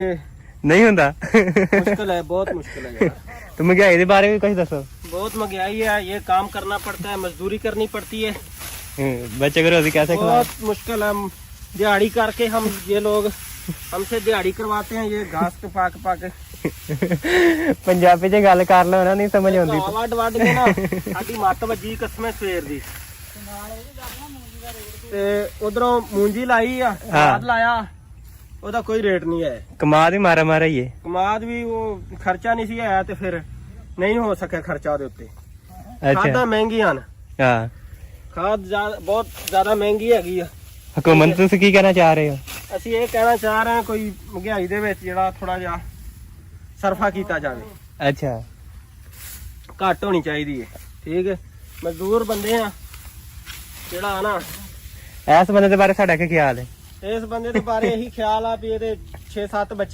नहीं हुंदा मुश्किल है, बहुत मुश्किल है यार। तो महंगाई के बारे में कुछ दसो। बहुत महंगाई है, ये काम करना पड़ता है, मजदूरी करनी पड़ती है, बच्चे को रोजी कैसे खिलाओ? बहुत मुश्किल है। दिहाड़ी करके हम ये लोग हमसे दिहाड़ी करवाते हैं, ये घास के पा के पंजाबी च गल कर लो ना, नहीं समझ आती। वड वड के ना साडी मत वजी कसमें सवेर दी ते उधरों मूंजी लाई आ, खाद लाया, ਉਹਦਾ ਕੋਈ ਰੇਟ ਨਹੀਂ ਹੈ। ਕਮਾਦ ਹੀ ਮਾਰਾ ਮਾਰਾ ਹੀ ਹੈ। ਕਮਾਦ ਵੀ ਉਹ ਖਰਚਾ ਨਹੀਂ ਸੀ ਆਇਆ ਤੇ ਫਿਰ ਨਹੀਂ ਹੋ ਸਕਿਆ ਖਰਚਾ ਉਹਦੇ ਉੱਤੇ। ਅੱਛਾ ਖਾਦਾਂ ਮਹਿੰਗੀਆਂ ਨੇ। ਹਾਂ ਖਾਦ ਬਹੁਤ ਜ਼ਿਆਦਾ ਮਹਿੰਗੀ ਹੈਗੀ ਆ। ਹਕੂਮਤ ਤੁਸੀਂ ਕੀ ਕਹਿਣਾ ਚਾਹ ਰਹੇ ਹੋ? ਅਸੀਂ ਇਹ ਕਹਿਣਾ ਚਾਹ ਰਹੇ ਹਾਂ ਕੋਈ ਮਹਿੰਗਾਈ ਦੇ ਵਿੱਚ ਜਿਹੜਾ ਥੋੜਾ ਜਿਹਾ ਸਰਫਾ ਕੀਤਾ ਜਾਵੇ। ਅੱਛਾ ਘੱਟ ਹੋਣੀ ਚਾਹੀਦੀ ਹੈ, ਠੀਕ ਹੈ। ਮਜ਼ਦੂਰ ਬੰਦੇ ਆ ਜਿਹੜਾ ਨਾ, ਇਸ ਬੰਦੇ ਦੇ ਬਾਰੇ ਸਾਡਾ ਕੀ ਖਿਆਲ ਹੈ? ਇਸ ਬੰਦੇ ਦੇ ਬਾਰੇ ਇਹੀ ਖਿਆਲ ਆ ਵੀ ਇਹਦੇ 6-7 ਬੱਚੇ